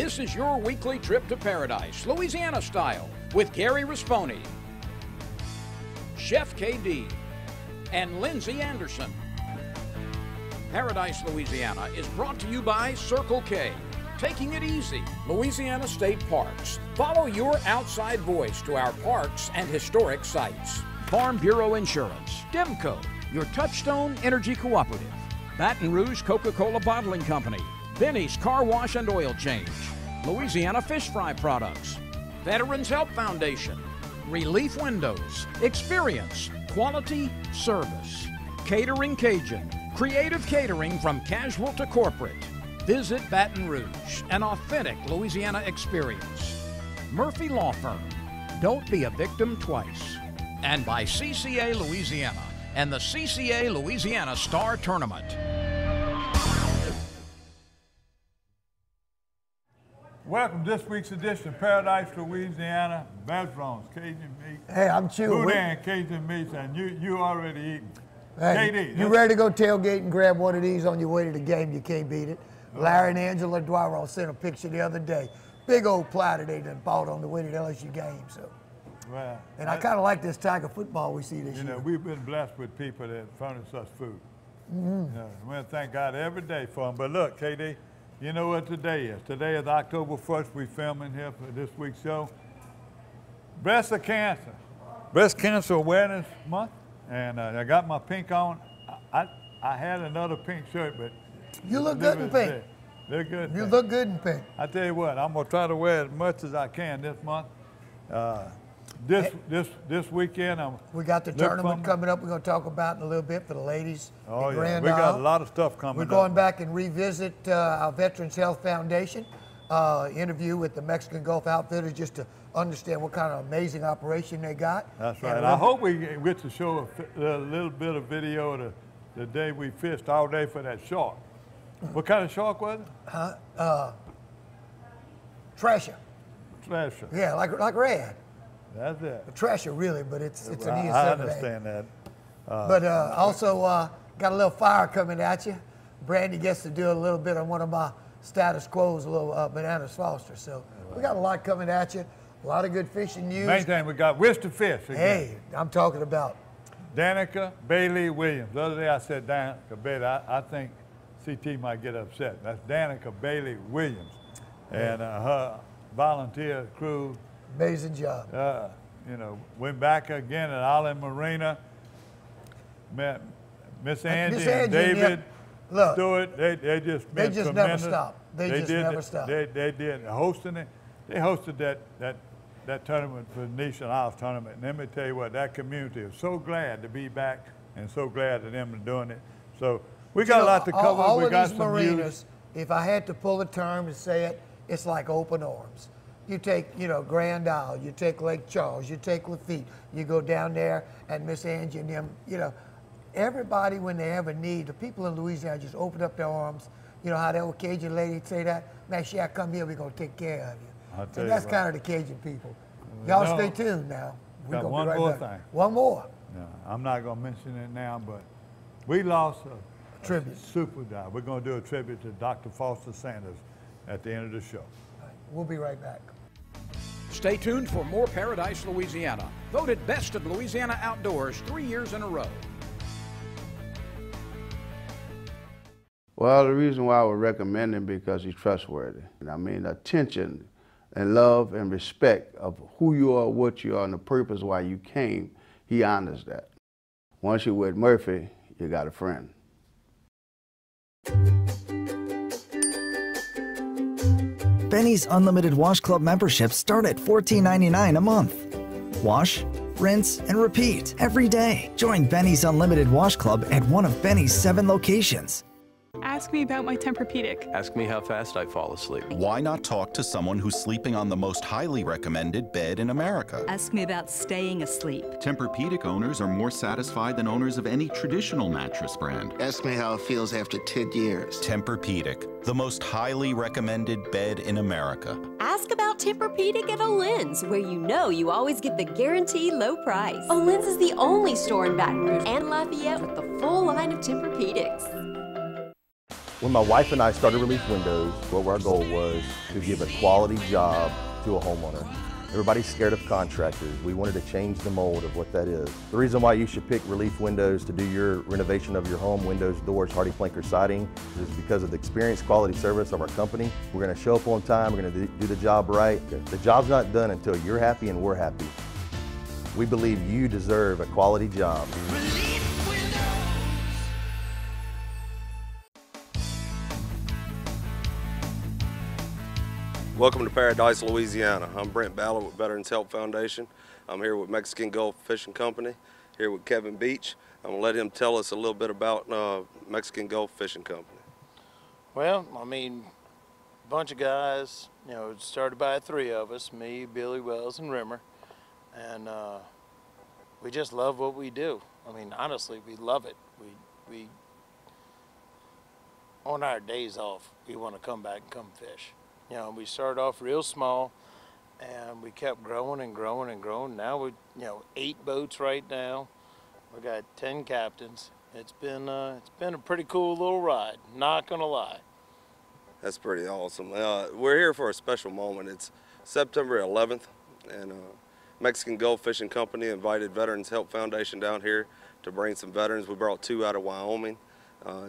This is your weekly trip to paradise, Louisiana style, with Gary Risponi, Chef KD, and Lindsay Anderson. Paradise, Louisiana is brought to you by Circle K. Taking it easy, Louisiana State Parks. Follow your outside voice to our parks and historic sites. Farm Bureau Insurance, Demco, your Touchstone Energy Cooperative. Baton Rouge Coca-Cola Bottling Company, Benny's Car Wash and Oil Change, Louisiana Fish Fry Products, Veterans Help Foundation, Relief Windows, Experience, Quality, Service, Catering Cajun, creative catering from casual to corporate. Visit Baton Rouge, an authentic Louisiana experience. Murphy Law Firm, don't be a victim twice. And by CCA Louisiana and the CCA Louisiana Star Tournament. Welcome to this week's edition of Paradise, Louisiana. Restaurants, Cajun meat. Hey, I'm chewing. Boudin Cajun meats, and you already eating. Hey, KD, you ready to go tailgate and grab one of these on your way to the game? You can't beat it. Larry and Angela Dwyer sent a picture the other day. Big old platter they done bought on the way to the LSU game. So, well, and I kind of like this Tiger football we see this year. You know, we've been blessed with people that furnish us food. You know, we want to thank God every day for them. But look, KD, you know what today is? Today is October 1st. We're filming here for this week's show. Breast Cancer Awareness Month. And I got my pink on. I had another pink shirt, but you look good in pink. Look good. You look good in pink. I tell you what, I'm gonna try to wear as much as I can this month. This weekend, we got the tournament coming up. We're gonna talk about in a little bit for the ladies. Oh yeah, we got a lot of stuff coming. We're going back and revisit our Veterans Health Foundation interview with the Mexican Gulf Outfitters just to understand what kind of amazing operation they got. That's right. And I hope we get to show a little bit of video of the day we fished all day for that shark. What kind of shark was it? Treasure. Treasure. Yeah, like red. That's it. A treasure, really, but it's an ES7A. I understand that. But also got a little fire coming at you. Brandy gets to do a little bit on one of my status quos, a little Bananas Foster. So we got a lot coming at you. A lot of good fishing news. Main thing we got, Wish to Fish again. Hey, I'm talking about Danica Bailey Williams. The other day I said Danica Bailey. I think CT might get upset. That's Danica Bailey Williams. And her volunteer crew. Amazing job. You know, went back again at Island Marina. Met Miss Angie and David Stewart. They just never stopped. They just never stopped. They did hosting it. They hosted that tournament for the Nation Isles tournament. And let me tell you what, that community is so glad to be back and so glad that them are doing it. So we got a lot to cover. All we of got these some marinas, news. if I had to pull a term and say it, it's like open arms. You take, Grand Isle, you take Lake Charles, you take Lafitte, you go down there and Miss Angie and them, everybody when they have a need, the people in Louisiana just open up their arms. You know how that old Cajun lady say that? Man, I come here, we're going to take care of you. And that's kind of the Cajun people. Y'all stay tuned now. We're got one be right more back. thing. One more. No, I'm not going to mention it now, but we lost a tribute. Super dive. We're going to do a tribute to Dr. Foster Sanders at the end of the show. All right, we'll be right back. Stay tuned for more Paradise, Louisiana. Voted Best of Louisiana Outdoors 3 years in a row. Well, the reason why I would recommend him because he's trustworthy. I mean, attention and love and respect of who you are, what you are, and the purpose why you came, he honors that. Once you're with Murphy, you got a friend. Benny's Unlimited Wash Club memberships start at $14.99 a month. Wash, rinse, and repeat every day. Join Benny's Unlimited Wash Club at one of Benny's 7 locations. Ask me about my Tempur-Pedic. Ask me how fast I fall asleep. Why not talk to someone who's sleeping on the most highly recommended bed in America? Ask me about staying asleep. Tempur-Pedic owners are more satisfied than owners of any traditional mattress brand. Ask me how it feels after 10 years. Tempur-Pedic, the most highly recommended bed in America. Ask about Tempur-Pedic at Olin's, where you always get the guaranteed low price. Olin's is the only store in Baton Rouge and Lafayette with the full line of Tempur-Pedics. When my wife and I started Relief Windows, what our goal was to give a quality job to a homeowner. Everybody's scared of contractors. We wanted to change the mold of what that is. The reason why you should pick Relief Windows to do your renovation of your home, windows, doors, hardy plank, or siding, is because of the experience, quality service of our company. We're going to show up on time. We're going to do the job right. The job's not done until you're happy and we're happy. We believe you deserve a quality job. Welcome to Paradise, Louisiana. I'm Brent Ballard with Veterans Help Foundation. I'm here with Mexican Gulf Fishing Company, here with Kevin Beach. I'm going to let him tell us a little bit about Mexican Gulf Fishing Company. Well, I mean, a bunch of guys, you know, it started by 3 of us, me, Billy Wells, and Rimmer, and we just love what we do. I mean, honestly, we love it. We on our days off, we want to come back and come fish. You know, we started off real small, and we kept growing and growing and growing. Now we, 8 boats right now. We got 10 captains. It's been a pretty cool little ride. Not gonna lie. That's pretty awesome. We're here for a special moment. It's September 11th, and Mexican Gulf Fishing Company invited Veterans Help Foundation down here to bring some veterans. We brought 2 out of Wyoming,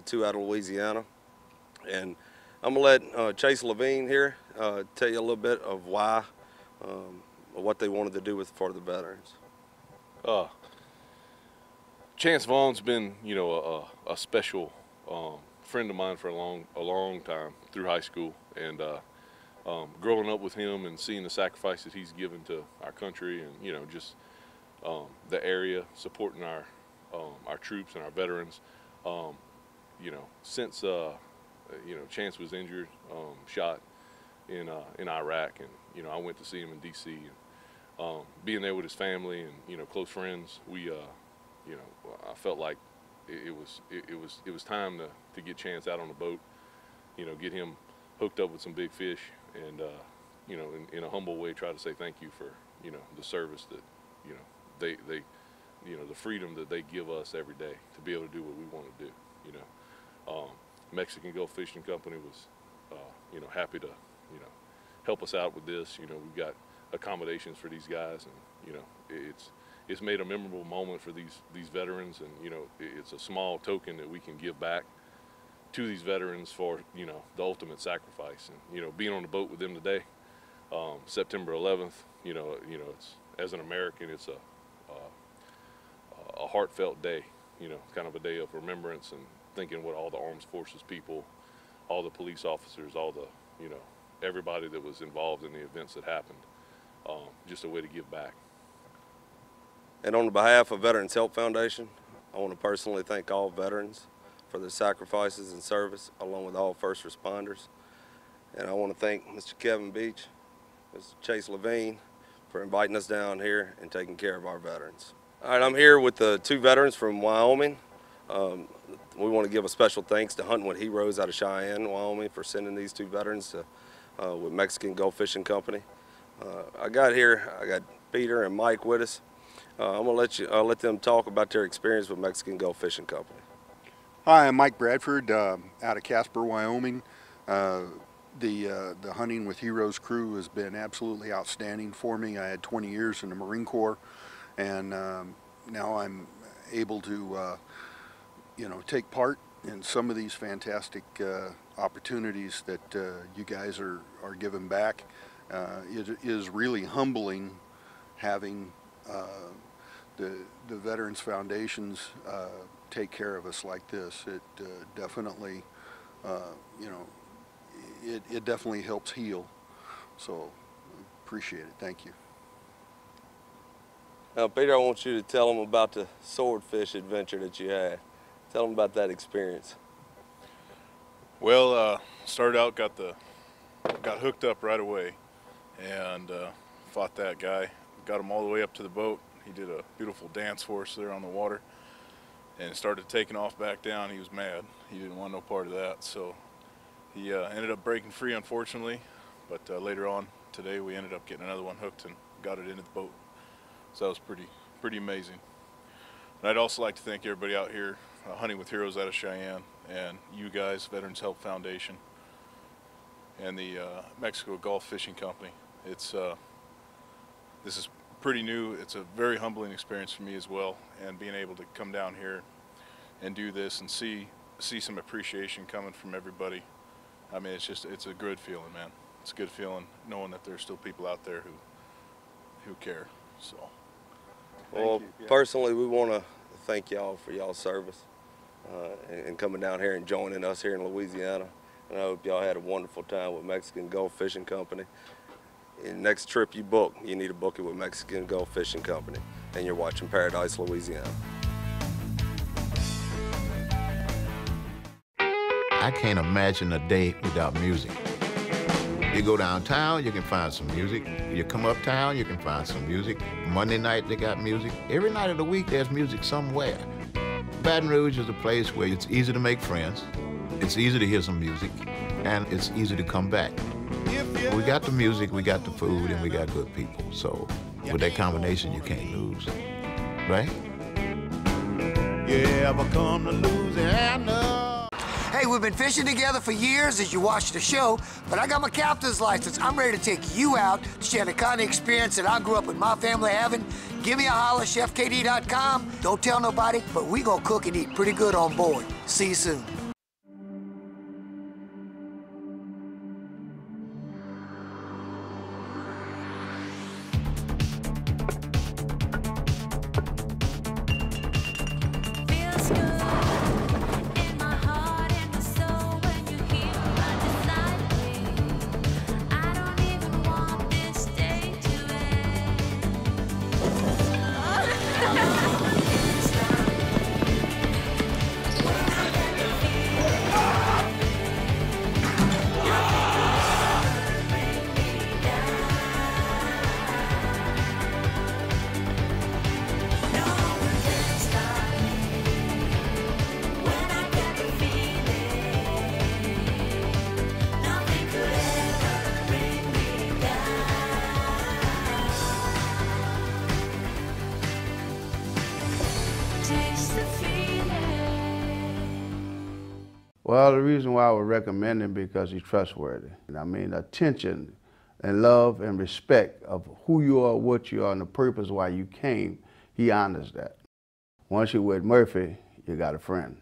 2 out of Louisiana, and I'm going to let Chase Levine here tell you a little bit of why, what they wanted to do for the veterans. Chance Vaughn's been, a special friend of mine for a long time through high school, and growing up with him and seeing the sacrifices he's given to our country, and just the area, supporting our troops and our veterans. Since Chance was injured, shot in Iraq, and I went to see him in D.C. and being there with his family and close friends, we I felt like it was time to get Chance out on the boat, get him hooked up with some big fish, and in a humble way try to say thank you for the service that they the freedom that they give us every day to be able to do what we want to do. Mexican Gulf Fishing Company was, happy to, help us out with this. We've got accommodations for these guys, and it's made a memorable moment for these veterans, and it's a small token that we can give back to these veterans for the ultimate sacrifice. And being on the boat with them today, September 11th, it's, as an American, it's a heartfelt day, kind of a day of remembrance and thinking what all the armed forces people, all the police officers, all the, everybody that was involved in the events that happened, just a way to give back. And on behalf of Veterans Help Foundation, I want to personally thank all veterans for their sacrifices and service, along with all first responders. And I want to thank Mr. Kevin Beach, Mr. Chase Levine, for inviting us down here and taking care of our veterans. All right, I'm here with the 2 veterans from Wyoming. We want to give a special thanks to Hunting with Heroes out of Cheyenne, Wyoming, for sending these 2 veterans with Mexican Gulf Fishing Company. I got Peter and Mike with us. I'm going to let them talk about their experience with Mexican Gulf Fishing Company. Hi, I'm Mike Bradford out of Casper, Wyoming. The Hunting with Heroes crew has been absolutely outstanding for me. I had 20 years in the Marine Corps, and now I'm able to take part in some of these fantastic opportunities that you guys are giving back. It is really humbling having the Veterans Foundations take care of us like this. It definitely, it definitely helps heal. So appreciate it. Thank you. Now, Peter, I want you to tell them about the swordfish adventure that you had. Tell them about that experience. Well, started out, got hooked up right away, and fought that guy. Got him all the way up to the boat. He did a beautiful dance for us there on the water, and started taking off back down. He was mad. He didn't want no part of that, so he ended up breaking free, unfortunately. But later on today, we ended up getting another one hooked and got it into the boat. So that was pretty amazing. And I'd also like to thank everybody out here, Hunting with Heroes out of Cheyenne. and you guys, Veterans Help Foundation, and the Mexico Gulf Fishing Company. This is pretty new. It's a very humbling experience for me as well, and being able to come down here and do this and see some appreciation coming from everybody. I mean, it's a good feeling, man. It's a good feeling knowing that there's still people out there who care. So, well, personally, we want to thank y'all for y'all's service and coming down here and joining us here in Louisiana. And I hope y'all had a wonderful time with Mexican Gulf Fishing Company. And next trip you book, you need to book it with Mexican Gulf Fishing Company. And you're watching Paradise, Louisiana. I can't imagine a day without music. You go downtown, you can find some music. You come uptown, you can find some music. Monday night, they got music. Every night of the week, there's music somewhere. Baton Rouge is a place where it's easy to make friends, it's easy to hear some music, and it's easy to come back. We got the music, we got the food, and we got good people. So with that combination, you can't lose, right? You ever come to Louisiana? Hey, we've been fishing together for years as you watch the show, but I got my captain's license. I'm ready to take you out to share the kind of experience that I grew up with my family having. Give me a holler, chefkd.com. Don't tell nobody, but we gonna cook and eat pretty good on board. See you soon. Well, the reason why I would recommend him because he's trustworthy. I mean, attention and love and respect of who you are, what you are, and the purpose why you came, he honors that. Once you're with Murphy, you got a friend.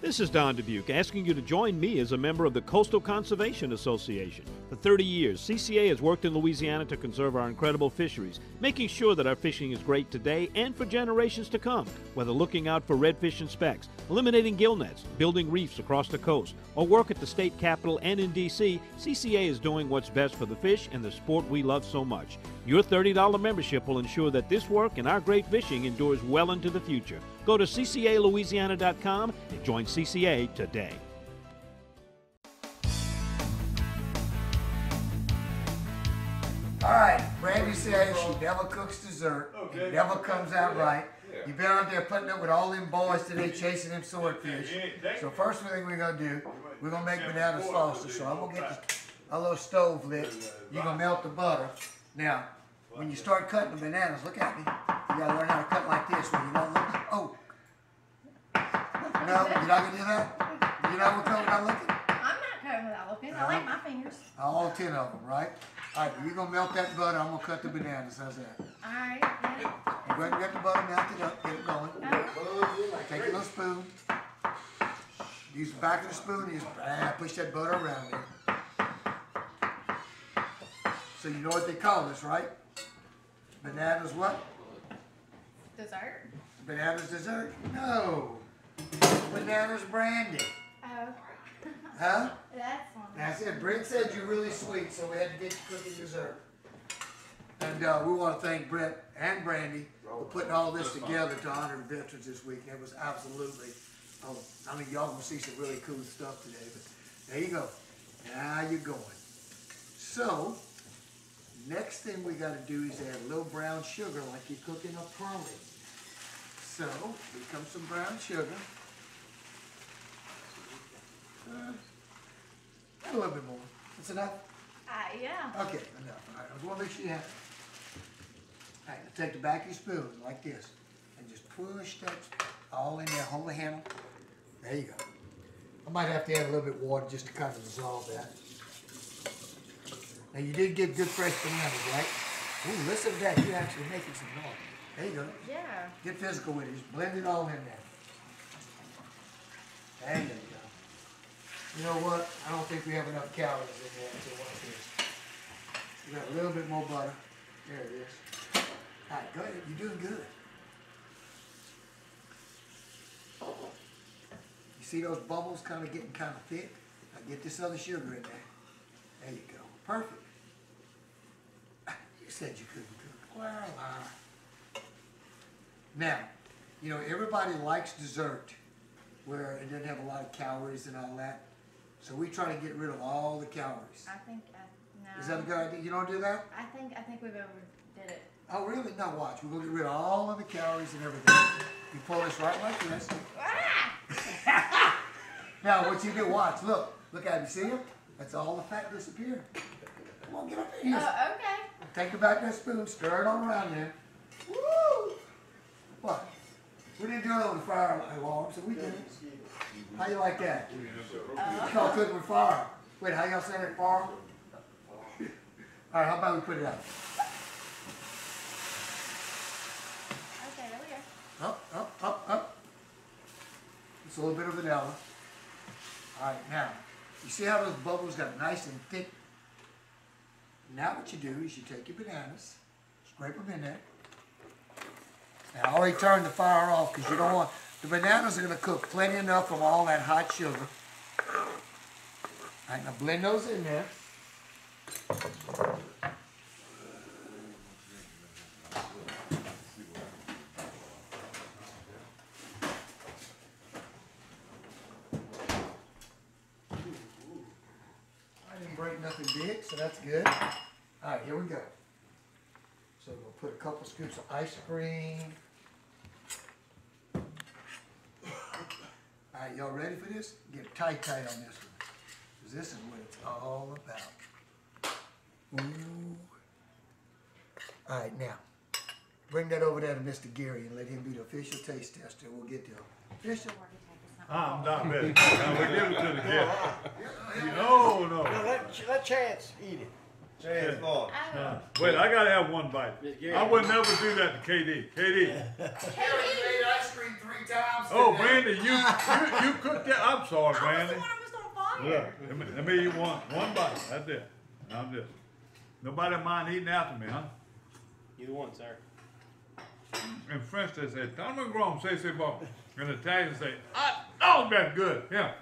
This is Don Dubuque asking you to join me as a member of the Coastal Conservation Association. For 30 years, CCA has worked in Louisiana to conserve our incredible fisheries, making sure that our fishing is great today and for generations to come. Whether looking out for redfish and specks, eliminating gill nets, building reefs across the coast, or work at the state capitol and in D.C., CCA is doing what's best for the fish and the sport we love so much. Your $30 membership will ensure that this work and our great fishing endures well into the future. Go to ccalouisiana.com and join CCA today. All right, Brandy says she never cooks dessert. Okay. It never comes out right. You've been out there putting up with all them boys today chasing them swordfish. So first thing we're going to do, we're going to make banana sausage. So I'm going to get a little stove lit. You're going to melt the butter. Now, when you start cutting the bananas, look at me. You got to learn how to cut like this when you're not looking. Oh. No, you're not going to do that? You're not going to cut without looking? I'm not cutting without looking. I like my fingers. All 10 of them, right? All right, you're going to melt that butter. I'm going to cut the bananas. How's that? All right. Yeah. You go ahead and get the butter melted up. Get it going. Take a little spoon. Use the back of the spoon and just push that butter around there. So you know what they call this, right? Bananas what? Dessert. Bananas dessert? No. Bananas brandy. Oh. Huh? That's one. That's it. Brent said you're really sweet, so we had to get you cooking dessert. And we want to thank Brent and Brandy for putting all this together to honor the veterans this week. It was absolutely, I mean, y'all gonna see some really cool stuff today, but there you go. Now you're going. So, next thing we got to do is add a little brown sugar like you're cooking a pearly. So, here comes some brown sugar. A little bit more. That's enough? Yeah. Okay, enough. All right, I want to make sure you have it. All right, now take the back of your spoon like this and just push that all in there. Hold the handle. There you go. I might have to add a little bit of water just to kind of dissolve that. Now you did get good fresh bananas, right? Ooh, listen to that. You're actually making some noise. There you go. Yeah. Get physical with it. Just blend it all in there. There you go. You know what? I don't think we have enough calories in there to want this. We got a little bit more butter. There it is. All right, go ahead. You're doing good. You see those bubbles kind of getting kind of thick? Now get this other sugar in there. There you go. Perfect. You said you couldn't cook. Well, now, you know, everybody likes dessert where it doesn't have a lot of calories and all that. So we try to get rid of all the calories. I think, no. Is that a good idea? You don't do that? I think we've overdid it. Oh, really? Now watch. We're going to get rid of all of the calories and everything. You pull this right like this. Now, what you do, watch. Look at him. See him? That's all the fat disappeared. Come on, get up in here. Oh, okay. Take it back that spoon, stir it on around there. Woo! What? We didn't do it over the fire alarm, so we did it. How you like that? It's called cooking with fire. Wait, how y'all say that, fire? All right, how about we put it out? Okay, there we go. Up. Just a little bit of vanilla. All right, now, you see how those bubbles got nice and thick? Now what you do is you take your bananas, scrape them in there. Now I already turned the fire off because you don't want, the bananas are going to cook plenty enough from all that hot sugar. All right, now blend those in there. I didn't break nothing big, so that's good. All right, here we go. So we'll put a couple scoops of ice cream. All right, y'all ready for this? Get tight on this one. Because this is what it's all about. Ooh. All right, now, bring that over there to Mr. Gary and let him be the official taste tester. We'll get the official. I'm not ready. Now we give it to the kid. No. Let Chance eat it. Chance, Wait, I gotta have one bite. I would never do that to KD. KD. Gary made ice cream 3 times. Oh, Brandy, you cooked that. I'm sorry, Brandy. Yeah. Let me eat one bite. That's it. I'm just. Nobody mind eating after me, huh? Either one, sir. In French they say, "T'as grom, c'est bon." In Italian they say, "Oh, that's good." Yeah.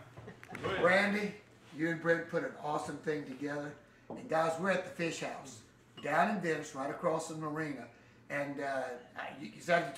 Brandy, you and Brent put an awesome thing together. And guys, we're at the Fish House down in Venice, right across the marina. And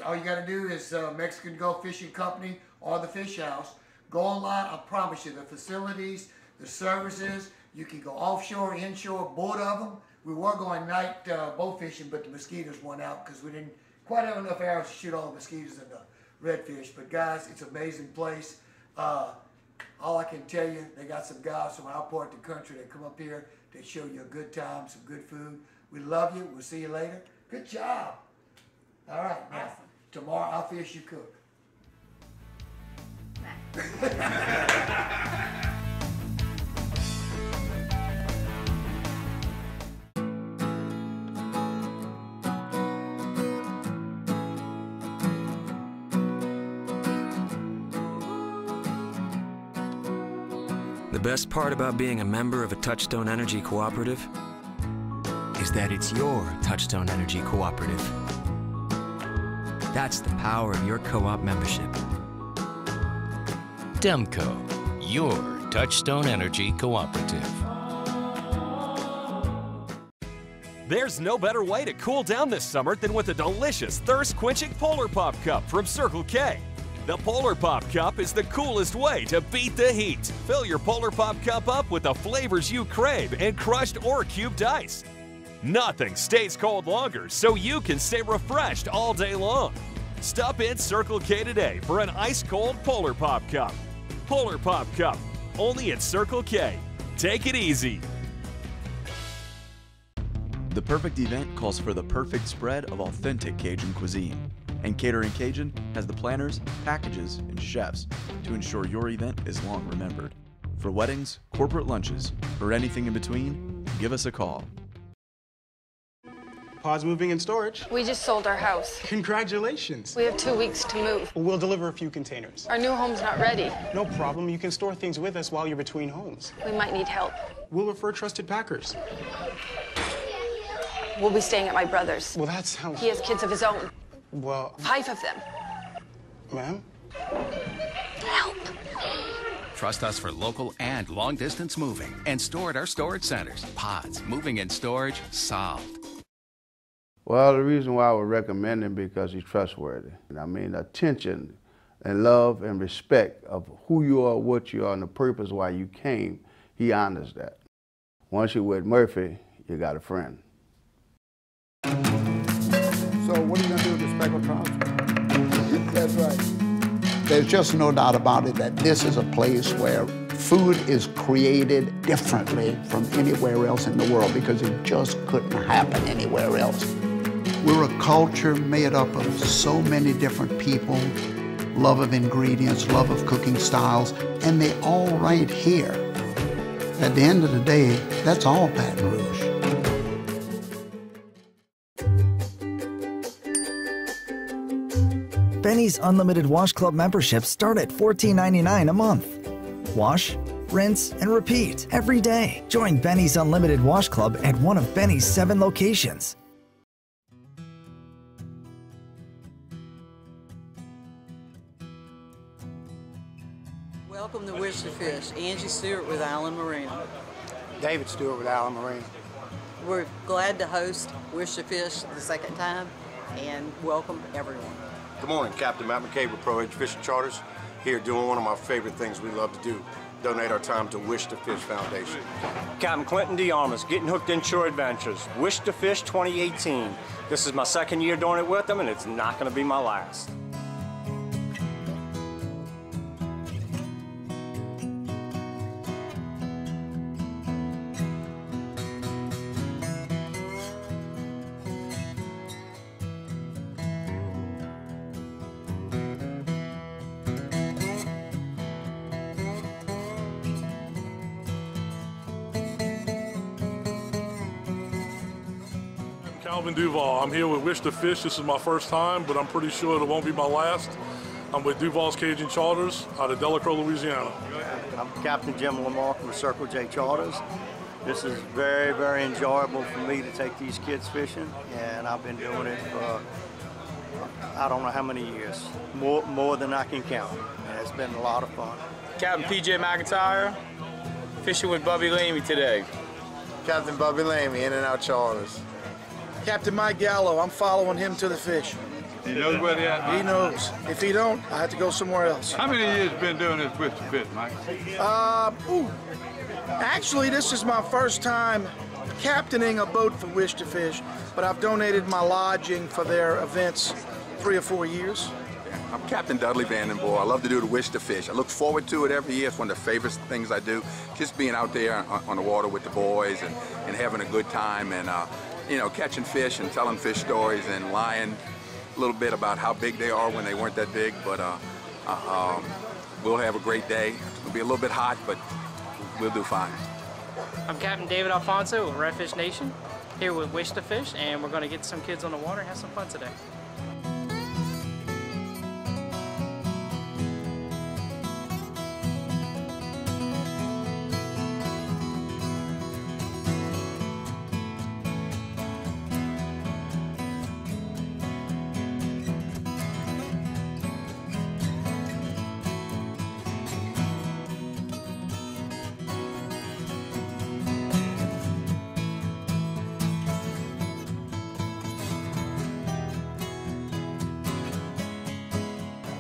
all you got to do is Mexican Gulf Fishing Company or the Fish House. Go online. I promise you, the facilities, the services. You can go offshore, inshore, both of them. We were going night boat fishing, but the mosquitoes went out because we didn't quite have enough arrows to shoot all the mosquitoes and the redfish. But guys, it's an amazing place. All I can tell you, they got some guys from our part of the country that come up here. They show you a good time, some good food. We love you. We'll see you later. Good job. All right, now, tomorrow I'll fish, you cook. The best part about being a member of a Touchstone Energy Cooperative is that it's your Touchstone Energy Cooperative. That's the power of your co-op membership. Demco, your Touchstone Energy Cooperative. There's no better way to cool down this summer than with a delicious, thirst-quenching Polar Pop Cup from Circle K. The Polar Pop Cup is the coolest way to beat the heat. Fill your Polar Pop Cup up with the flavors you crave in crushed or cubed ice. Nothing stays cold longer, so you can stay refreshed all day long. Stop in Circle K today for an ice-cold Polar Pop Cup. Polar Pop Cup, only at Circle K. Take it easy. The perfect event calls for the perfect spread of authentic Cajun cuisine. And Catering Cajun has the planners, packages, and chefs to ensure your event is long remembered. For weddings, corporate lunches, or anything in between, give us a call. Pause moving and storage. We just sold our house. Congratulations. We have 2 weeks to move. We'll deliver a few containers. Our new home's not ready. No problem. You can store things with us while you're between homes. We might need help. We'll refer trusted packers. We'll be staying at my brother's. Well, that sounds... He has kids of his own. Well... 5 of them. Ma'am? Help. Trust us for local and long-distance moving and store at our storage centers. Pods, moving and storage, solved. Well, the reason why I would recommend him because he's trustworthy. I mean, attention and love and respect of who you are, what you are, and the purpose why you came, he honors that. Once you're with Murphy, you got a friend. So what are you going to do with the speckled trout? That's right. There's just no doubt about it that this is a place where food is created differently from anywhere else in the world because it just couldn't happen anywhere else. We're a culture made up of so many different people, love of ingredients, love of cooking styles, and they all right here. At the end of the day, that's all Baton Rouge. Benny's Unlimited Wash Club memberships start at $14.99 a month. Wash, rinse, and repeat every day. Join Benny's Unlimited Wash Club at one of Benny's 7 locations. Welcome to Wish to Fish. Angie Stewart with Island Marina. David Stewart with Island Marina. We're glad to host Wish to Fish the second time and welcome everyone. Good morning, Captain Matt McCabe with Pro Education Charters, here doing one of my favorite things we love to do, donate our time to Wish to Fish Foundation. Captain Clinton D. Armas, Getting Hooked Inshore Adventures, Wish to Fish 2018. This is my second year doing it with them, and it's not going to be my last. Calvin Duval. I'm here with Wish to Fish. This is my first time, but I'm pretty sure it won't be my last. I'm with Duval's Cajun Charters out of Delacroix, Louisiana. I'm Captain Jim Lamar from Circle J Charters. This is very, very enjoyable for me to take these kids fishing, and I've been doing it for I don't know how many years, more than I can count, and it's been a lot of fun. Captain PJ McIntyre, fishing with Bubby Lamey today. Captain Bubby Lamey, In and Out Charters. Captain Mike Gallo, I'm following him to the fish. He knows where they're at? He knows. If he don't, I have to go somewhere else. How many years been doing this Wish to Fish, Mike? Actually, this is my first time captaining a boat for Wish to Fish, but I've donated my lodging for their events 3 or 4 years. I'm Captain Dudley Vandenboer. I love to do the Wish to Fish. I look forward to it every year. It's one of the favorite things I do. Just being out there on the water with the boys and having a good time and you know, catching fish and telling fish stories and lying a little bit about how big they are when they weren't that big. But we'll have a great day. It'll be a little bit hot, but we'll do fine. I'm Captain David Alfonso with Redfish Nation, here with Wish to Fish, and we're going to get some kids on the water and have some fun today.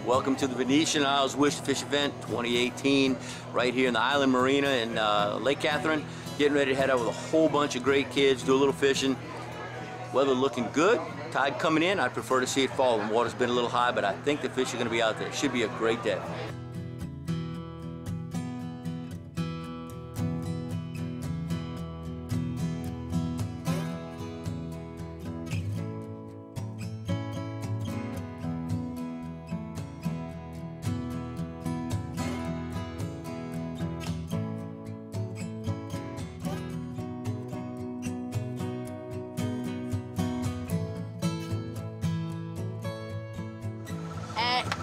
Welcome to the Venetian Isles Wish to Fish event 2018, right here in the Island Marina in Lake Catherine. Getting ready to head out with a whole bunch of great kids, do a little fishing. Weather looking good, tide coming in. I'd prefer to see it fall. The water's been a little high, but I think the fish are going to be out there. It should be a great day.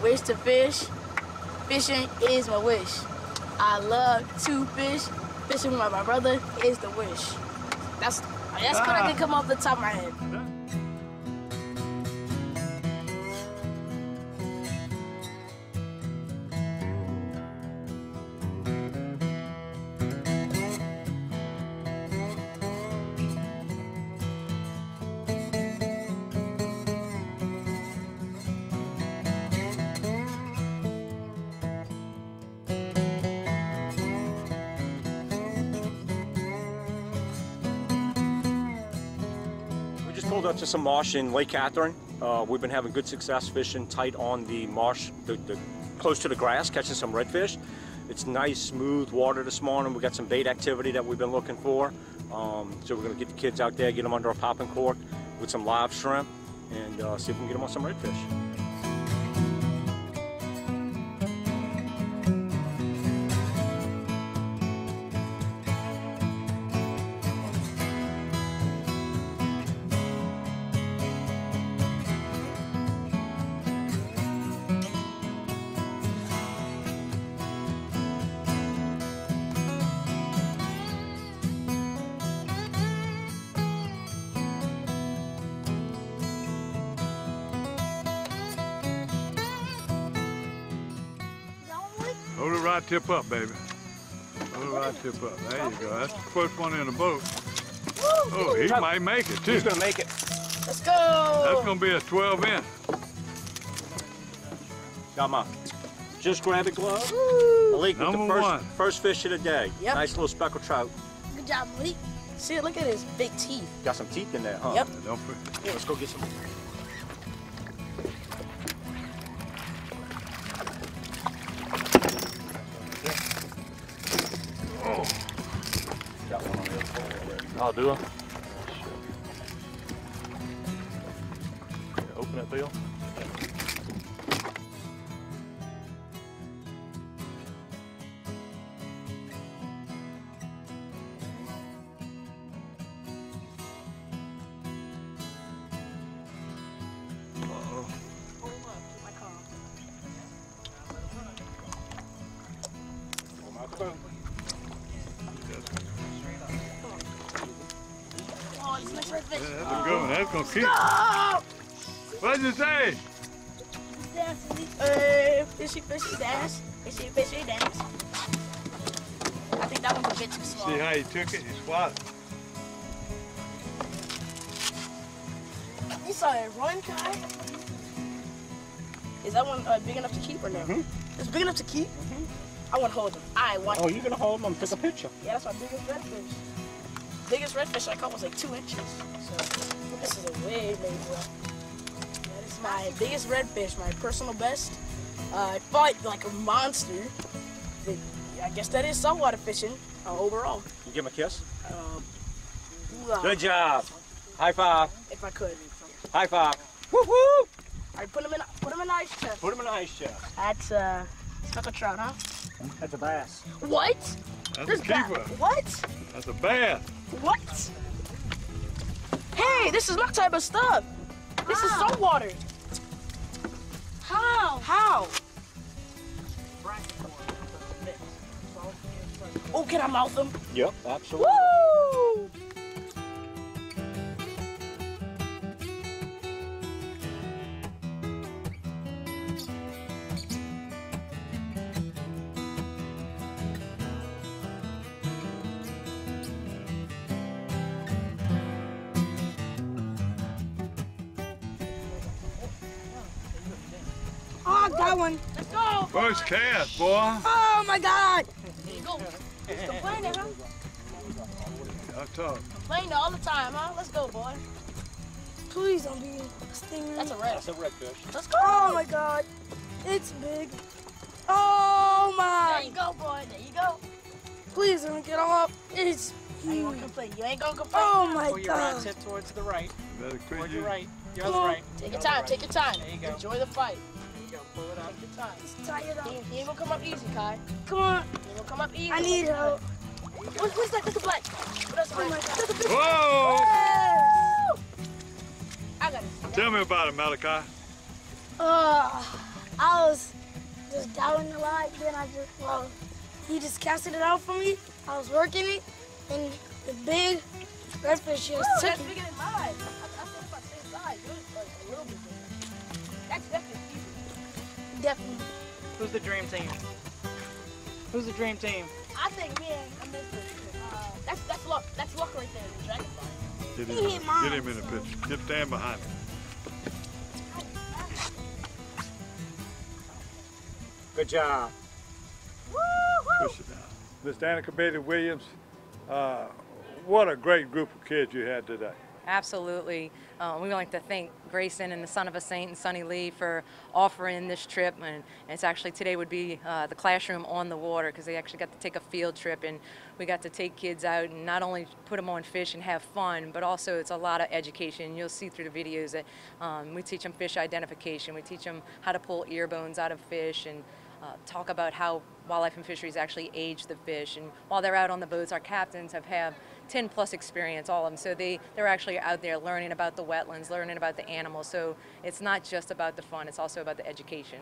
wish to fish. Fishing is my wish. I love to fish. Fishing with my brother is the wish. That's good. I can come off the top of my head. Pulled up to some marsh in Lake Catherine. We've been having good success fishing tight on the marsh, close to the grass, catching some redfish. It's nice, smooth water this morning. We got some bait activity that we've been looking for. So we're going to get the kids out there, get them under a popping cork with some live shrimp, and see if we can get them on some redfish. Hold it right tip up, baby. Hold it right tip up. There you go. That's the first one in the boat. Oh, he might make it, too. He's going to make it. Let's go. That's going to be a 12-inch. Come on. Just grab a glove. Malik with the first fish of the day. Yep. Nice little speckled trout. Good job, Malik. See, look at his big teeth. Got some teeth in there, huh? Yep. Yeah, let's go get some. Got one on the other side already. I'll do it. Open that deal. That's a good one. That's going to keep. What'd you say? Fishy, fishy, dash. Fishy, fishy, dash. I think that one's a bit too small. See how he took it? He swallowed it. You saw it run, Kai? Is that one big enough to keep or no? It's big enough to keep? I want to hold him. Oh, you're going to hold him and take a picture? Yeah, that's my biggest redfish. Biggest redfish I caught was like 2 inches. So this is a way big one. That is my biggest redfish, my personal best. I fought like a monster. But I guess that is saltwater fishing overall. You give him a kiss? Ooh, Good job. High five. If I could. High five. Woo woo! All right, put him in an ice chest. Put him in an ice chest. That's speckled trout, huh? That's a bass. What? That's a keeper. What? That's a bass. What? Hey, this is my type of stuff. This is saltwater. How? How? Oh, can I mouth them? Yep, absolutely. Woo! Oh, I got one. Let's go. First cast, boy. Oh, my God. There you go. He's complaining, huh? That's tough. Complaining all the time, huh? Let's go, boy. Please don't be a stinger. That's a red. That's a redfish. Let's go. Oh, my God. It's big. Oh, my. There you go, boy. There you go. Please don't get off. It's huge. You ain't gonna complain. You ain't gonna complain. Oh, my Pull your rod tip towards the right. Towards your right. You're on the right. Take your time. Take your time. There you go. Enjoy the fight. There you go. Pull it up. Take your time. Just tie it up. He ain't gonna come up easy, Kai. Come on. He ain't gonna come up easy. I need help. What's that? That's a black. That's a black. That's a big Whoa! I got it. Tell me about it, Malachi. I was just doubting a lot. Then he just casted it out for me. I was working it, and the big redfish just took that's it. bigger than mine. I thought about the same size. Yours is like a little bit bigger. That's definitely easy. Definitely. Who's the dream team? Who's the dream team? I think me and that's luck. That's luck right there. The dragonfly. Get him in the picture. Get stand behind him. Good job. Push it down. Mr. Annika Bailey-Williams, what a great group of kids you had today. Absolutely. We would like to thank Grayson and the Son of a Saint and Sonny Lee for offering this trip. And it's actually today would be the classroom on the water, because they actually got to take a field trip, and we got to take kids out and not only put them on fish and have fun, but also it's a lot of education. You'll see through the videos that we teach them fish identification. We teach them how to pull ear bones out of fish, and talk about how wildlife and fisheries actually age the fish. And while they're out on the boats, our captains have 10+ experience, all of them. So they're actually out there learning about the wetlands, learning about the animals. So it's not just about the fun, it's also about the education.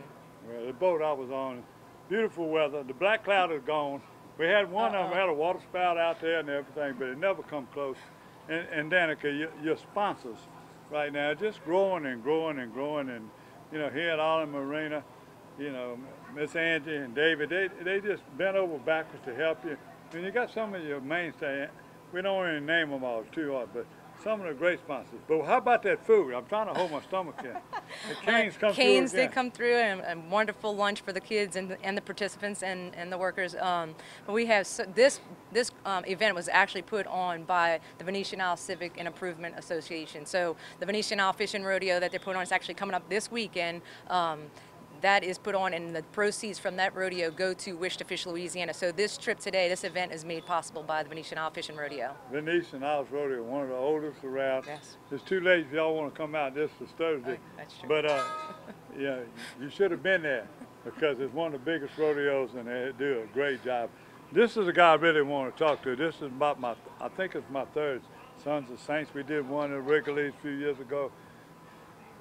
Well, the boat I was on, beautiful weather. The black cloud is gone. We had one of them had a water spout out there and everything, but it never come close. And Danica, your sponsors right now, just growing and growing and growing. And you know, here at Island Marina, you know, Miss Angie and David, they just bent over backwards to help you. And you got some of your mainstay. We don't even name them all too hard, but some of the great sponsors. But how about that food? I'm trying to hold my stomach in. The Canes come through Canes again. did come through, and wonderful lunch for the kids and the participants and the workers. But we have this event was actually put on by the Venetian Isle Civic and Improvement Association. So the Venetian Isle Fishing Rodeo that they put on is actually coming up this weekend. That is put on, and the proceeds from that rodeo go to Wish to Fish Louisiana. So this trip today, this event is made possible by the Venetian Isle Fishing Rodeo. Venetian Isles Rodeo, one of the oldest around. Yes. It's too late if y'all want to come out. This is Thursday. That's true. But yeah, you should have been there, because it's one of the biggest rodeos, and they do a great job. This is a guy I really want to talk to. This is about I think it's my third Sons of Saints. We did one in Wrigley's a few years ago.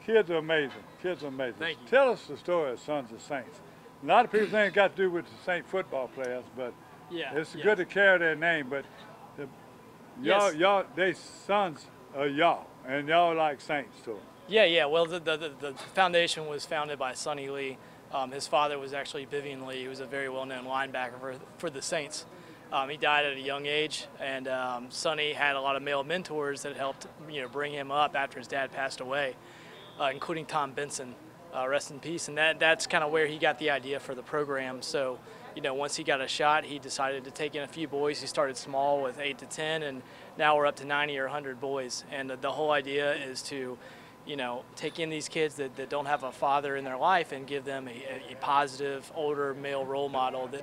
Kids are amazing. Kids are amazing. Thank you. Tell us the story of Sons of Saints. A lot of people think it got to do with the Saint football players, but it's good to carry their name. But y'all, they sons of y'all, and y'all like saints too. Yeah. Well, the foundation was founded by Sonny Lee. His father was actually Vivian Lee. He was a very well-known linebacker for the Saints. He died at a young age, and Sonny had a lot of male mentors that helped bring him up after his dad passed away. Including Tom Benson, rest in peace. And that's kind of where he got the idea for the program. So, once he got a shot, he decided to take in a few boys. He started small with 8 to 10, and now we're up to 90 or 100 boys. And the whole idea is to, take in these kids that don't have a father in their life and give them a positive, older male role model that,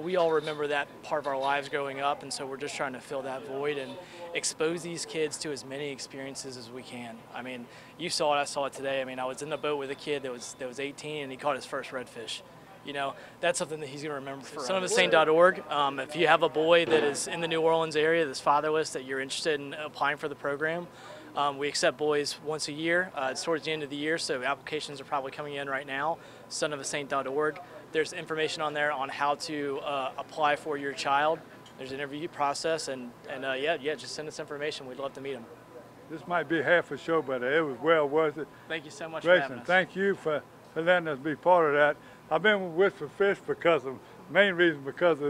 we all remember that part of our lives growing up, and so we're just trying to fill that void and expose these kids to as many experiences as we can. I mean, you saw it, I saw it today. I mean, I was in the boat with a kid that was 18, and he caught his first redfish. That's something that he's going to remember forever. SonofASaint.org. If you have a boy that is in the New Orleans area that's fatherless, that you're interested in applying for the program, we accept boys once a year. It's towards the end of the year, so applications are probably coming in right now. SonofASaint.org. There's information on there on how to apply for your child. There's an interview process, and just send us information. We'd love to meet them. This might be half a show, but it was well worth it. Thank you so much Grayson, for having us. thank you for letting us be part of that. I've been with Wish for Fish because of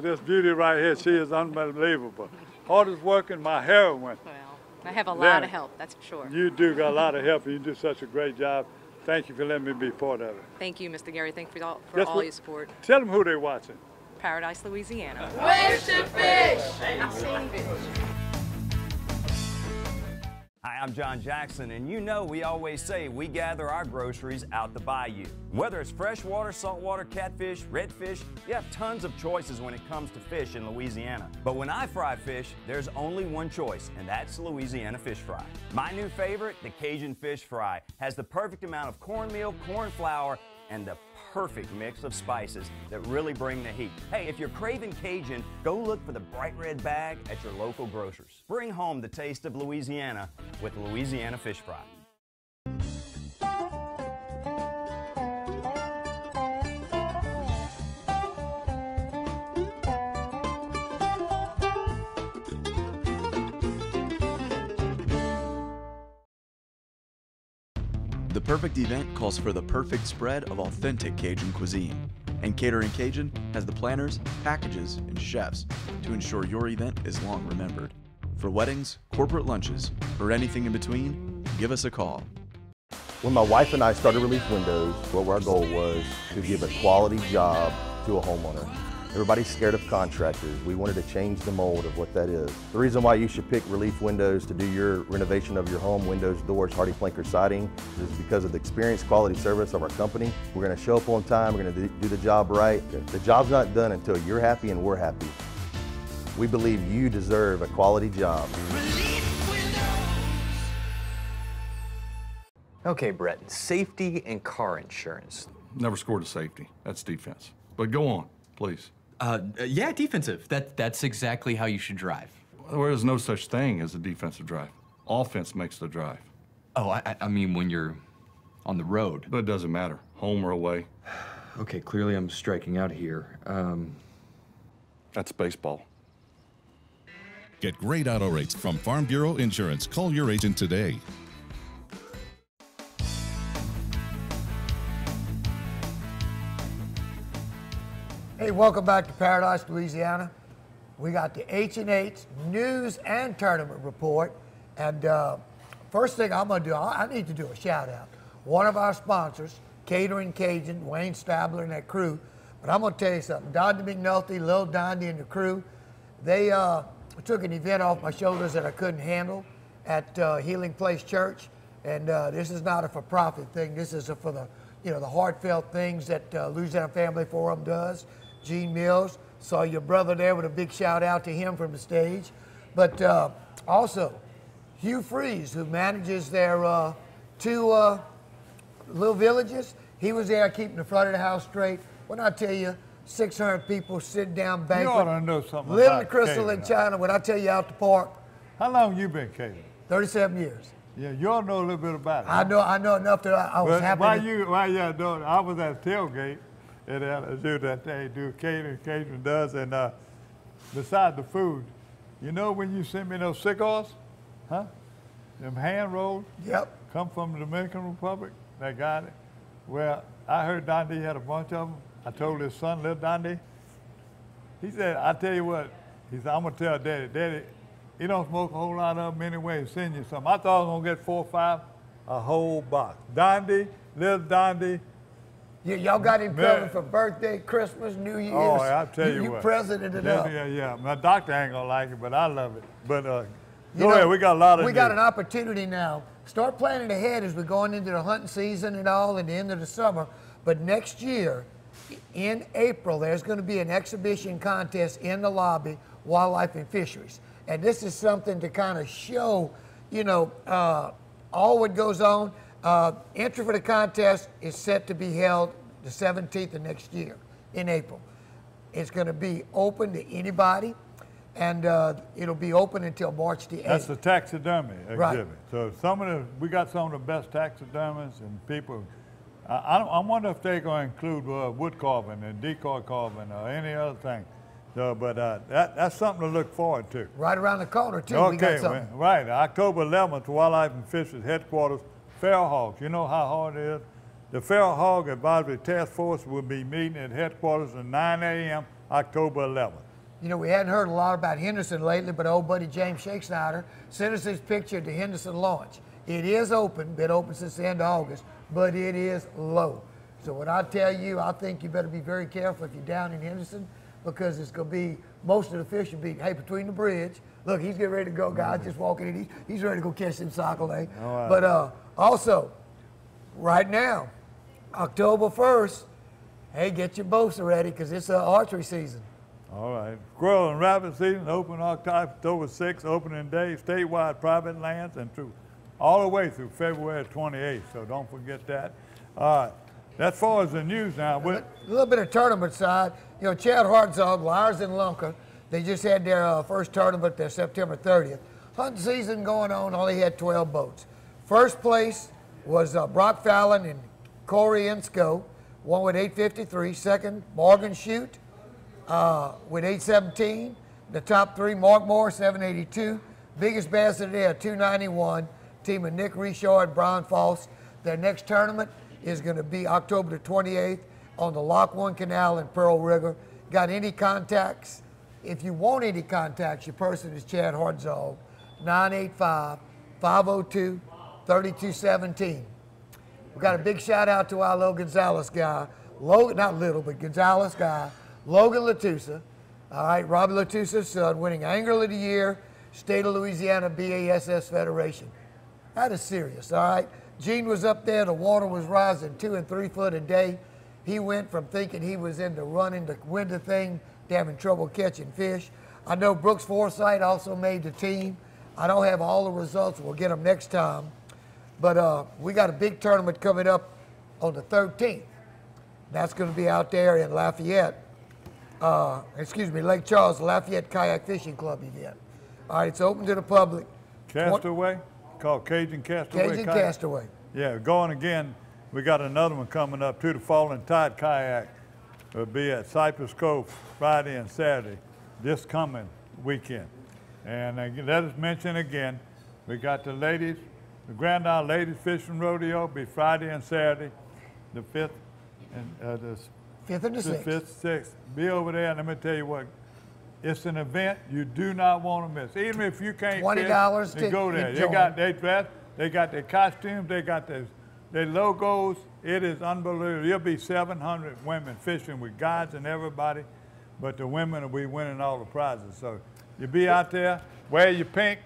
this beauty right here. She is unbelievable. Hardest working, my heroine. Well, I have a lot of help, that's for sure. You do got a lot of help, and you do such a great job. Thank you for letting me be part of it. Thank you, Mr. Gary. Thank you for all your support. Tell them who they're watching. Paradise, Louisiana. Wish to Fish! Hi, I'm John Jackson, and we always say we gather our groceries out the bayou. Whether it's freshwater, saltwater, catfish, redfish, you have tons of choices when it comes to fish in Louisiana. But when I fry fish, there's only one choice, and that's Louisiana fish fry. My new favorite, the Cajun fish fry, has the perfect amount of cornmeal, corn flour, and the perfect mix of spices that really bring the heat. Hey, if you're craving Cajun, go look for the bright red bag at your local grocers. Bring home the taste of Louisiana with Louisiana Fish Fry. The perfect event calls for the perfect spread of authentic Cajun cuisine. And Catering Cajun has the planners, packages, and chefs to ensure your event is long remembered. For weddings, corporate lunches, or anything in between, give us a call. When my wife and I started Relief Windows, what our goal was to give a quality job to a homeowner. Everybody's scared of contractors. We wanted to change the mold of what that is. The reason why you should pick Relief Windows to do your renovation of your home, windows, doors, hardy planker siding, is because of the experience, quality service of our company. We're going to show up on time, we're going to do the job right. The job's not done until you're happy and we're happy. We believe you deserve a quality job. Okay, Brett, safety and car insurance. Never scored a safety. That's defense. But go on, please. Yeah, defensive. That's exactly how you should drive. There is no such thing as a defensive drive. Offense makes the drive. Oh, I mean when you're on the road. But it doesn't matter, home or away. Okay, clearly I'm striking out here. That's baseball. Get great auto rates from Farm Bureau Insurance. Call your agent today. Hey, welcome back to Paradise, Louisiana. We got the H&H News and Tournament Report. And first thing I'm gonna do, I need to do a shout out. One of our sponsors, Catering Cajun, Wayne Stabler and that crew. But I'm gonna tell you something, Donnie McNulty, Lil Donnie and the crew, they took an event off my shoulders that I couldn't handle at Healing Place Church. And this is not a for-profit thing. This is for the, the heartfelt things that Louisiana Family Forum does. Gene Mills, saw your brother there with a big shout out to him from the stage. But also, Hugh Freeze, who manages their two little villages, he was there keeping the front of the house straight. When I tell you, 600 people sitting down banquet. You ought to know something Little about Crystal catering. in China, when I tell you out the park. How long you been catering? 37 years. Yeah, you ought to know a little bit about it. I know enough that I was happy. While you doing, I was at tailgate. And do that they do catering does, and besides the food, when you sent me those cigars, huh? Them hand rolls. Yep. Come from the Dominican Republic. They got it. Well, I heard Donde had a bunch of them. I told his son, little Donde. He said, I tell you what. He said, I'm gonna tell Daddy, he don't smoke a whole lot of them anyway. Send you some. I thought I was gonna get 4 or 5, a whole box. Donde, little Donde. Y'all got him covered for birthday, Christmas, New Year's. Oh, I'll tell you what. You president it up. Yeah. My doctor ain't gonna like it, but I love it. But go ahead, we got a lot of We got an opportunity now. Start planning ahead as we're going into the hunting season and all, and the end of the summer. But next year, in April, there's gonna be an exhibition contest in the lobby, Wildlife and Fisheries. And this is something to kind of show, all what goes on. Entry for the contest is set to be held the 17th of next year in April. It's going to be open to anybody, and it'll be open until March the 8th. That's the taxidermy exhibit. Right. So we got some of the best taxidermists and people. I wonder if they're going to include wood carving and decoy carving or any other thing. So, but that's something to look forward to. Right around the corner too. Okay, we got something. right. October 11th, Wildlife and Fisheries headquarters. Feral hogs, you know how hard it is? The Feral Hog Advisory Task Force will be meeting at headquarters at 9 a.m. October 11th. We hadn't heard a lot about Henderson lately, but old buddy James Shakespeare sent us his picture at the Henderson launch. It is open, been open since the end of August, but it is low. So when I tell you, I think you better be very careful if you're down in Henderson, because it's going to be, most of the fish will be, hey, between the bridge. Look, he's getting ready to go, guys, just walking in. He's ready to go catch some sockeye. Right. But also, right now, October 1st, hey, get your boats ready, because it's archery season. All right. Squirrel and rabbit season, open October 6th, opening day, statewide private lands, and all the way through February 28th, so don't forget that. All right. As far as the news now. A little bit of tournament side. Chad Hartzog, Lyers and Lunker, they just had their first tournament there September 30th. Hunting season going on, only had 12 boats. First place was Brock Fallon and Corey Insco, one with 853. Second, Morgan Shute with 817. The top three, Mark Moore, 782. Biggest bass of the day, 291. Team of Nick Richard, Brian Foss. Their next tournament is going to be October the 28th on the Lock 1 Canal in Pearl River. Got any contacts? If you want any contacts, your person is Chad Hartzog, 985-502-3217. We got a big shout out to our Logan Gonzalez guy, Gonzalez guy, Logan Latusa. All right, Robbie Latusa's son, winning Angler of the Year, State of Louisiana BASS Federation. That is serious, all right? Gene was up there, the water was rising 2 and 3 foot a day. He went from thinking he was into running to win the thing to having trouble catching fish. I know Brooks Forsythe also made the team. I don't have all the results. We'll get them next time. But we got a big tournament coming up on the 13th. That's going to be out there in Lafayette. Lake Charles, Lafayette Kayak Fishing Club event. All right, it's open to the public. Castaway, called Cajun Castaway. Cajun Castaway. Yeah, going again. We got another one coming up too, the Falling Tide Kayak. It'll be at Cypress Cove Friday and Saturday, this coming weekend. And let us mention again, we got the ladies, the Grand Isle Ladies Fishing Rodeo be Friday and Saturday, the 5th and the 5th and the 6th. 5th, 6th. Be over there, and let me tell you what, it's an event you do not want to miss. Even if you can't $20 fish, go there. They dress, they got their costumes, they got their logos. It is unbelievable. There'll be 700 women fishing with guides and everybody, but the women will be winning all the prizes. So you be out there, wear your pink,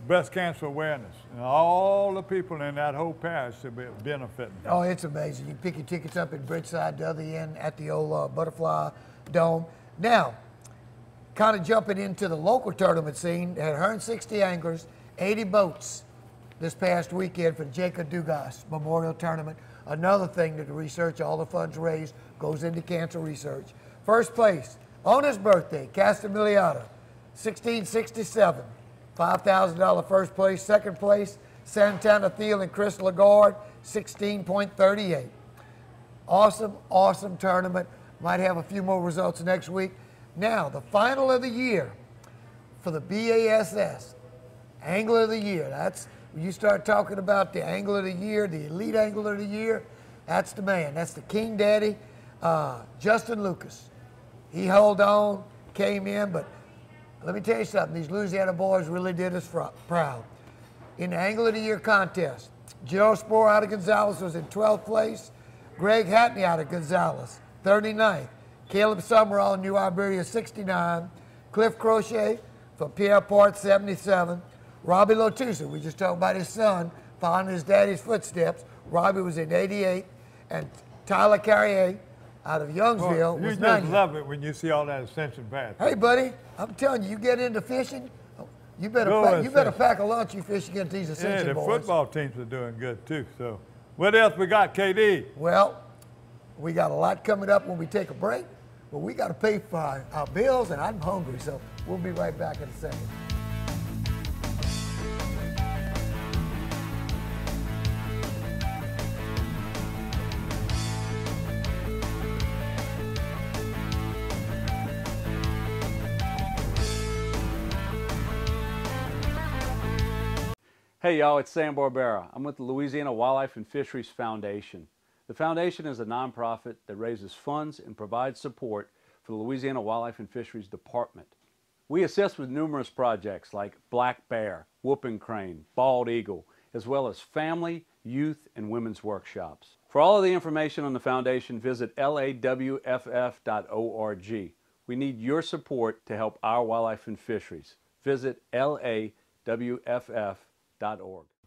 breast cancer awareness. And all the people in that whole parish should be benefiting. Oh, it's amazing. You pick your tickets up at Bridgeside, the other end at the old Butterfly Dome. Now, kind of jumping into the local tournament scene, they had 160 anglers, 80 boats this past weekend for the Jacob Dugas Memorial Tournament. Another thing that the research, all the funds raised, goes into cancer research. First place, on his birthday, Castamiliata, 1667. $5,000 first place. Second place, Santana Thiel and Chris Lagarde, 16.38. Awesome, awesome tournament. Might have a few more results next week. Now, the final of the year for the BASS, Angler of the Year. That's when you start talking about the Angler of the Year, the Elite Angler of the Year, that's the man. That's the King Daddy, Justin Lucas. He held on, came in, but let me tell you something. These Louisiana boys really did us proud. In the Angler of the Year contest, Joe Spohr out of Gonzales was in 12th place. Greg Hatney out of Gonzales, 39th. Caleb Summerall, New Iberia, 69. Cliff Crochet from Pierre Part, 77. Robbie Lotusa, we just talked about his son, following his daddy's footsteps. Robbie was in 88. And Tyler Carrier out of Youngsville was 90. You just love it when you see all that Ascension bass. Hey, buddy, I'm telling you, you get into fishing, you better pack a lunch you fish against these Ascension boys. Yeah, the football teams are doing good too. So what else we got, KD? Well, we got a lot coming up when we take a break, but we got to pay for our bills, and I'm hungry, so we'll be right back in a second. Hey y'all, it's Sam Barbera. I'm with the Louisiana Wildlife and Fisheries Foundation. The foundation is a nonprofit that raises funds and provides support for the Louisiana Wildlife and Fisheries Department. We assist with numerous projects like black bear, whooping crane, bald eagle, as well as family, youth, and women's workshops. For all of the information on the foundation, visit lawff.org. We need your support to help our wildlife and fisheries. Visit lawff.org.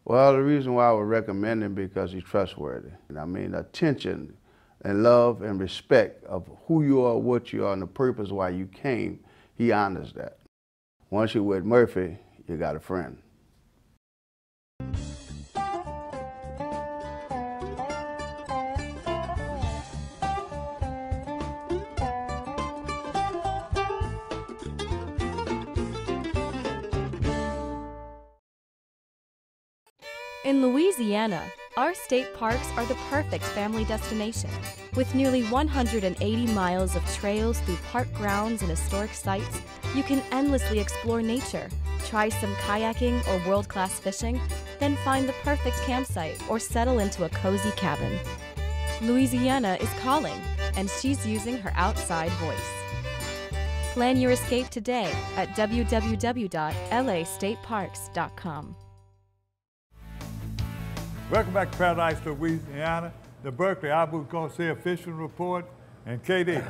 Well, the reason why I would recommend him because he's trustworthy. I mean, attention and love and respect of who you are, what you are, and the purpose why you came, he honors that. Once you're with Murphy, you got a friend. In Louisiana, our state parks are the perfect family destination. With nearly 180 miles of trails through park grounds and historic sites, you can endlessly explore nature, try some kayaking or world-class fishing, Then find the perfect campsite or settle into a cozy cabin. Louisiana is calling, and she's using her outside voice. Plan your escape today at www.lastateparks.com. Welcome back to Paradise, Louisiana. The Berkeley Abu Garcia Fishing Report. And KD,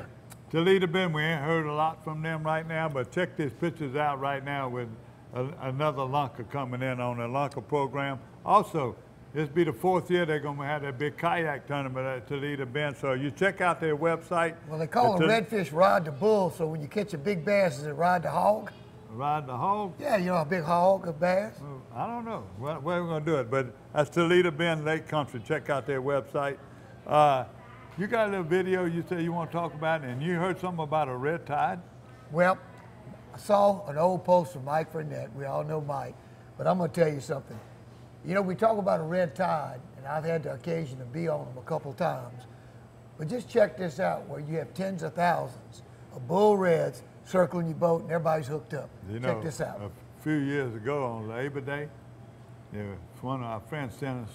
Toledo Bend, we ain't heard a lot from them right now, but check these pictures out right now with another lunker coming in on the lunker program. Also, this be the 4th year they're going to have that big kayak tournament at Toledo Bend. So you check out their website. Well, they call a redfish ride the bull, so when you catch a big bass, is it ride the hog? Ride the hog? Yeah, you know, a big hog, a bass. Well, I don't know. Where we're going to do it, but that's Toledo Bend Lake Country. Check out their website. You got a little video you say you want to talk about, and you heard something about a red tide? Well, I saw an old post from Mike Burnett. We all know Mike, but I'm going to tell you something. You know, we talk about a red tide, and I've had the occasion to be on them a couple times. But just check this out, where you have tens of thousands of bull reds circling your boat, and everybody's hooked up. You Check know, this out. A few years ago on Labor Day, one of our friends sent us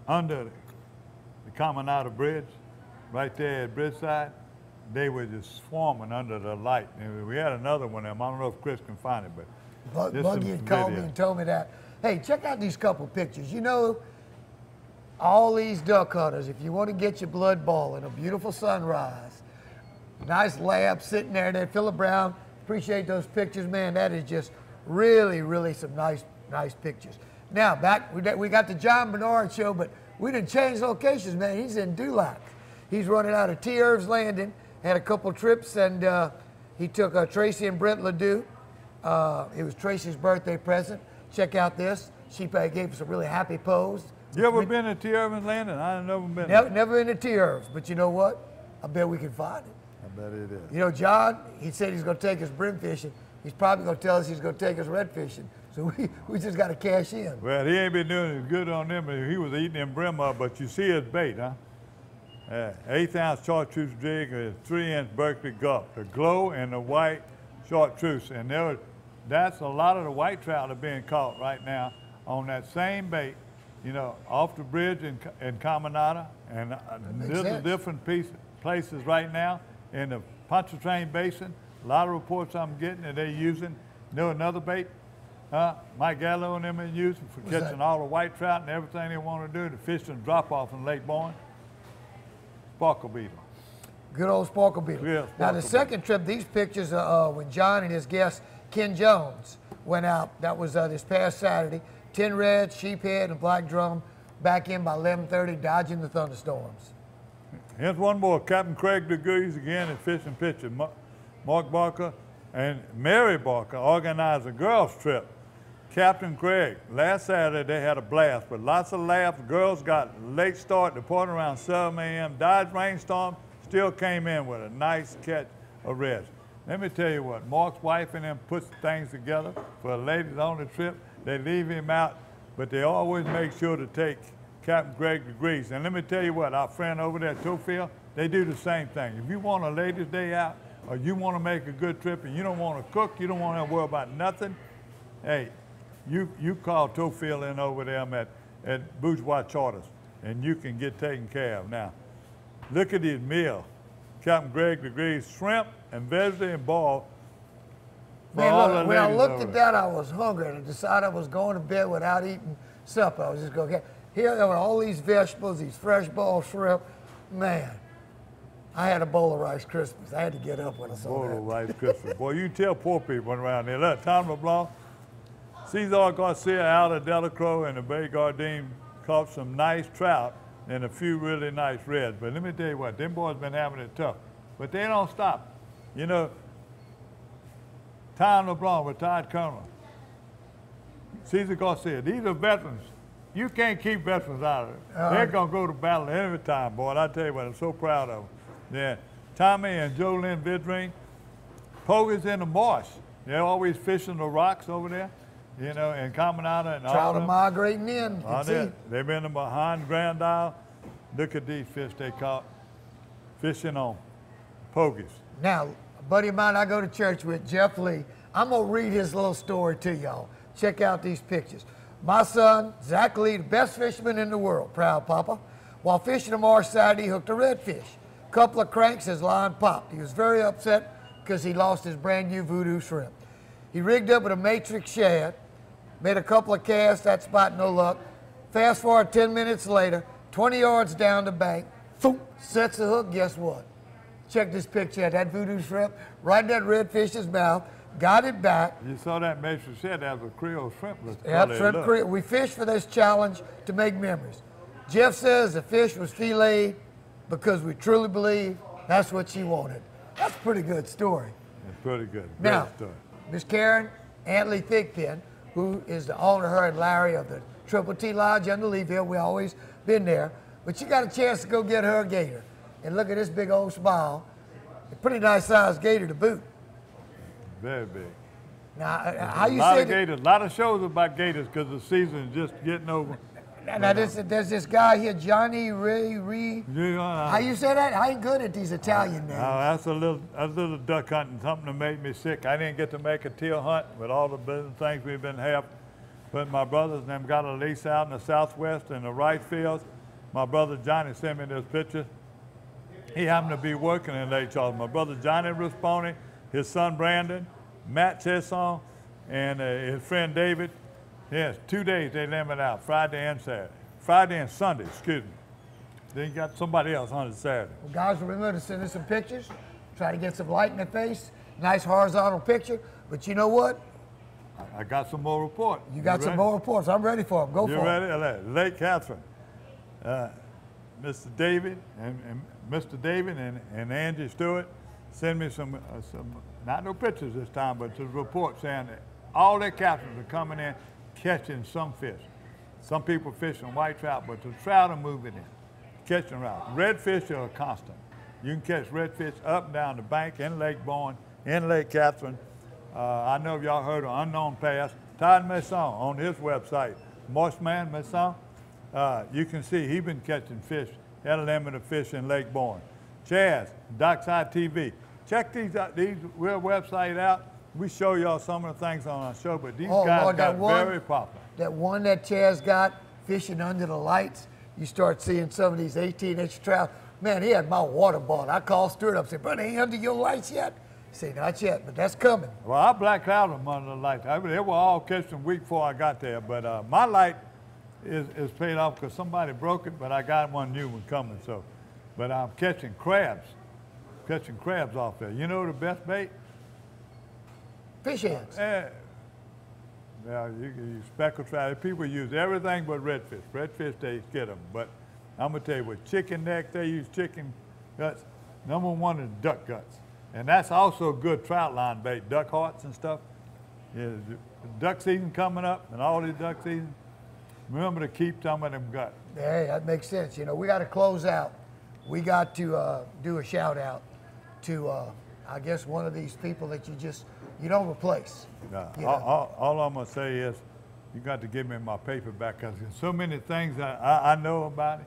under the Caminada Bridge, right there at Bridgeside. They were just swarming under the light. And we had another one of them. I don't know if Chris can find it, but Buggy had called me and told me that. Hey, check out these couple pictures. You know, all these duck hunters, if you want to get your blood boiling, a beautiful sunrise, nice lab sitting there, Philip Brown, appreciate those pictures, man. That is just really, really some nice pictures. Now, back, we got the John Bernard show, but we didn't change locations, man. He's in Dulac. He's running out of T. Irv's Landing, had a couple trips, and he took Tracy and Brent Ledoux. It was Tracy's birthday present. Check out this. She gave us a really happy pose. You ever been to T. Irv's Landing? I've never been Never been to T. Irv's, but you know what? I bet we can find it. I bet it is. You know, John, he said he's going to take us brim fishing. He's probably going to tell us he's going to take us red fishing. So we just got to cash in. Well, he ain't been doing as good on them, but he was eating them brim up, but you see his bait, huh? 1/8-ounce chartreuse jig, a 3-inch Berkeley gulp, the glow and the white chartreuse. And that's a lot of the white trout are being caught right now on that same bait, you know, off the bridge in Caminada and little different places right now in the Pontchartrain Basin. A lot of reports I'm getting that they're using. Know another bait? Mike Gallo and them are using for catching all the white trout and everything they want to do to fish and drop off in Lake Bourne. Sparkle beetle. Good old sparkle beetle. Yeah, now the second trip, these pictures are when John and his guest Ken Jones went out. That was this past Saturday. 10 red, sheephead, and black drum back in by 11:30, dodging the thunderstorms. Here's one more. Captain Craig DeGrees again at Fish and Pitcher. Mark Barker and Mary Barker organized a girls' trip. Captain Craig, last Saturday they had a blast, but lots of laughs. Girls got late start, departing around 7 a.m. Dodge rainstorm, still came in with a nice catch of reds. Let me tell you what, Mark's wife and them put things together for the ladies on the trip. They leave him out, but they always make sure to take Captain Craig DeGrees. And let me tell you what, our friend over there at Towfield, they do the same thing. If you want a ladies' day out, or you want to make a good trip and you don't want to cook, you don't want to worry about nothing, hey, you call Towfield in over them at Bourgeois Charters, and you can get taken care of. Now, look at his meal. Captain Greg DeGrees, shrimp and vegetable and ball. Man, look, when I looked at that, I was hungry, and I decided I was going to bed without eating supper. I was just going to get, here there were all these vegetables, these fresh ball shrimp. Man, I had a bowl of Rice Krispies. I had to get up when I saw that. Bowl of Rice Krispies. Boy, you tell poor people around there. Look, Tom LeBlanc, Cesar Garcia out of Delacroix and the Bay Gardine caught some nice trout and a few really nice reds. But let me tell you what, them boys been having it tough. But they don't stop. You know, Tom LeBlanc, retired colonel, Cesar Garcia, these are veterans. You can't keep veterans out of it. They're going to go to battle every time, boy. And I tell you what, I'm so proud of them. Yeah, Tommy and Jolene Vidring, pogies in the marsh. They're always fishing the rocks over there, you know, and Caminada and all Trout them. are migrating in. They've been behind Grand Isle. Look at these fish they caught fishing on pogies. Now, a buddy of mine I go to church with, Jeff Lee, I'm going to read his little story to y'all. Check out these pictures. My son, Zach Lee, the best fisherman in the world, proud papa. While fishing the marsh Saturday, he hooked a redfish. Couple of cranks, his line popped. He was very upset because he lost his brand new voodoo shrimp. He rigged up with a matrix shad, made a couple of casts, that spot no luck. Fast forward 10 minutes later, 20 yards down the bank, boom, sets the hook, guess what? Check this picture of that voodoo shrimp right in that redfish's mouth, got it back. You saw that matrix shad, that was a Creole shrimp. Yeah, shrimp Creole. We fished for this challenge to make memories. Jeff says the fish was filleted because we truly believe that's what she wanted. That's a pretty good story. It's pretty good. Now, Great story. Miss Karen Antley Thigpen, who is the owner, her and Larry, of the Triple T Lodge under Leeville. We always been there. But she got a chance to go get her a gator. And look at this big old smile. A pretty nice sized gator to boot. Very big. Now, how you a lot say of gators, a lot of shows about gators because the season is just getting over. Now there's this guy here, Johnny Ray. How you say that? I ain't good at these Italian names. That's a little duck hunting, something that made me sick. I didn't get to make a teal hunt with all the business things we've been having. But my brothers and them got a lease out in the southwest in the right fields. My brother Johnny sent me this picture. He happened to be working in Lake Charles. My brother Johnny Risponi, his son Brandon, Matt Chesson, and his friend David. Yes, 2 days they limit out, Friday and Saturday. Friday and Sunday, excuse me. Then you got somebody else on Saturday. Well, guys, remember to send us some pictures. Try to get some light in the face. Nice horizontal picture. But you know what? I got some more reports. You got some more reports. I'm ready for them. Go for it. You ready? Lake Catherine. Mr. David and Angie Stewart send me some, not no pictures this time, but a report saying that all their captains are coming in catching some fish. Some people fishing white trout, but the trout are moving in, catching routes. Redfish are a constant. You can catch redfish up and down the bank in Lake Bourne, in Lake Catherine. I know if y'all heard of Unknown Pass. Todd Masson on his website, Marshman Masson, you can see he's been catching fish, had a limit of fish in Lake Bourne. Chaz, Dockside TV. Check these website out. We show y'all some of the things on our show, but these guys got very popular. That one that Chaz got fishing under the lights, you start seeing some of these 18-inch trout. Man, he had my water bottle. I called Stuart up and said, brother, ain't under your lights yet? He said, not yet, but that's coming. Well, I blacked out them under the lights. They were all catching week before I got there, but my light is paid off because somebody broke it, but I got one new one coming. So, but I'm catching crabs off there. You know the best bait? Fish heads. Yeah, you use speckled trout. People use everything but redfish. Redfish, they get them. But I'm going to tell you, with chicken neck, they use chicken guts. Number one is duck guts. And that's also good trout line bait, duck hearts and stuff. Yeah, duck season coming up, and all these duck season, remember to keep some of them guts. Hey, that makes sense. You know, we got to close out. We got to do a shout out to, I guess, one of these people that you don't replace. All I'm going to say is you got to give me my paper back because there's so many things I know about it.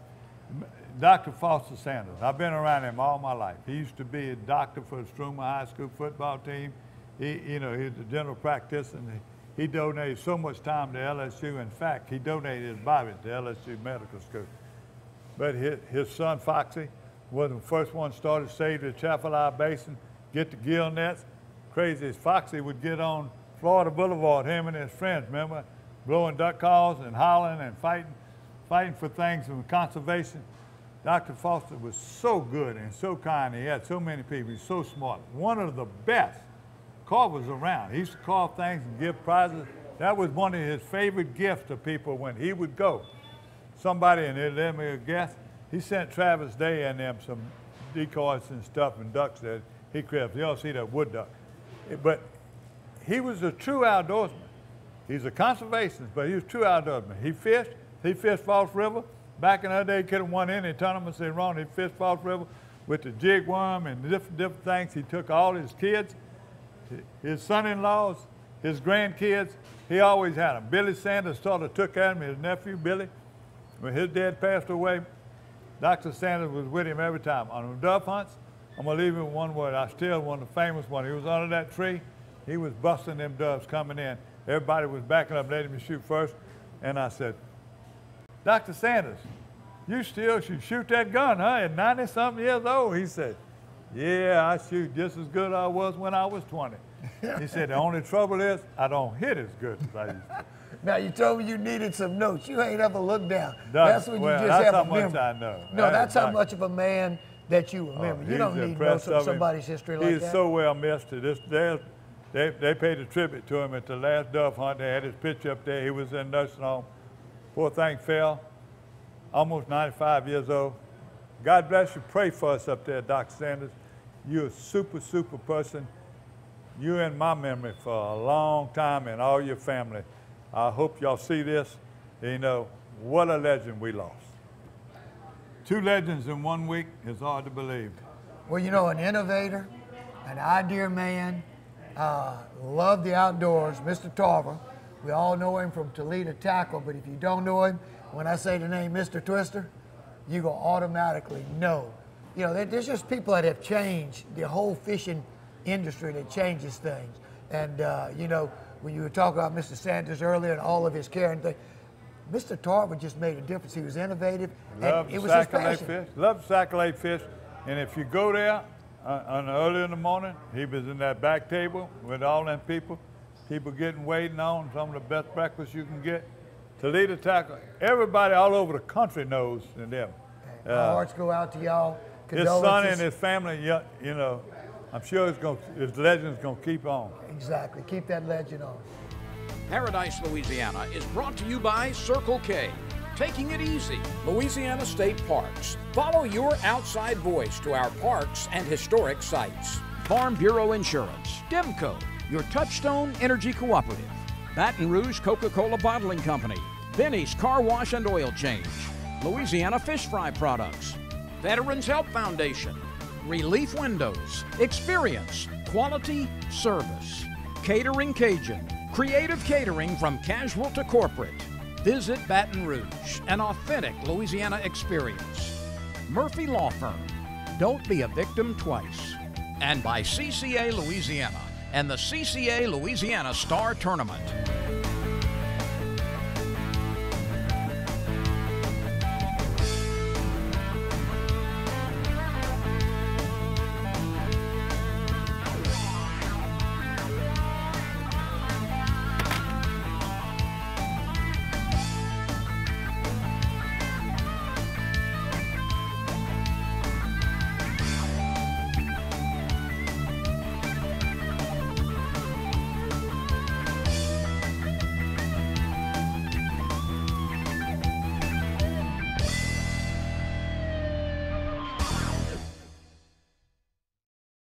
Dr. Foster Sanders, I've been around him all my life. He used to be a doctor for the Struma High School football team. He's a general practitioner, and he donated so much time to LSU. In fact, he donated his body to LSU Medical School. But his son, Foxy, was the first one started save the Chaffalay Basin, get the gill nets. Crazy as Foxy would get on Florida Boulevard, him and his friends, remember? Blowing duck calls and hollering and fighting for things in conservation. Dr. Foster was so good and so kind. He had so many people. He's so smart. One of the best carvers around. He used to carve things and give prizes. That was one of his favorite gifts to people when he would go. Somebody, and they'd let me a guess, he sent Travis Day and them some decoys and stuff and ducks that he cribbed. You don't see that wood duck. But he was a true outdoorsman. He's a conservationist, but he was a true outdoorsman. He fished False River. Back in that day, he could have won any tournaments they run. He fished False River with the jig worm and different things. He took all his kids, his son-in-laws, his grandkids. He always had them. Billy Sanders sort of took at him, his nephew, Billy. When his dad passed away, Dr. Sanders was with him every time. On the dove hunts, I'm going to leave him with one word. I still one of the famous ones. He was under that tree. He was busting them doves coming in. Everybody was backing up, letting him shoot first. And I said, Dr. Sanders, you still shoot that gun, huh, at 90-something years old? He said, yeah, I shoot just as good as I was when I was 20. He said, the only trouble is I don't hit as good as I used to. Now, you told me you needed some notes. You ain't ever looked down. That's when you just that's have how a memory. much I know. No, that's how much of a man that you remember. You don't need to know somebody's history like that. He's so well missed. They paid a tribute to him at the last dove hunt. They had his picture up there. He was in nursing home. Poor thing fell, almost 95 years old. God bless you. Pray for us up there, Dr. Sanders. You're a super, super person. You're in my memory for a long time, and all your family. I hope y'all see this. You know, what a legend we lost. 2 legends in 1 week is hard to believe. Well, you know, an innovator, an idea man, loved the outdoors, Mr. Tarver. We all know him from Toledo Tackle, but if you don't know him, when I say the name Mr. Twister, you go automatically know. You know, there's just people that have changed the whole fishing industry that changes things. And, you know, when you were talking about Mr. Sanders earlier and all of his care and things, Mr. Tarver just made a difference. He was innovative, and it was his passion. Loved sac-a-lait fish. And if you go there early in the morning, he was in that back table with all them people waiting on some of the best breakfast you can get. Toledo Tackle, everybody all over the country knows them. Our hearts go out to y'all. His son and his family, you know, I'm sure his legend's going to keep on. Exactly. Keep that legend on. Paradise, Louisiana is brought to you by Circle K. Taking it easy. Louisiana State Parks. Follow your outside voice to our parks and historic sites. Farm Bureau Insurance. Demco, your touchstone energy cooperative. Baton Rouge Coca-Cola Bottling Company. Benny's Car Wash and Oil Change. Louisiana Fish Fry Products. Veterans Help Foundation. Relief Windows. Experience. Quality. Service. Catering Cajun. Creative catering from casual to corporate. Visit Baton Rouge, an authentic Louisiana experience. Murphy Law Firm. Don't be a victim twice. And by CCA Louisiana and the CCA Louisiana Star Tournament.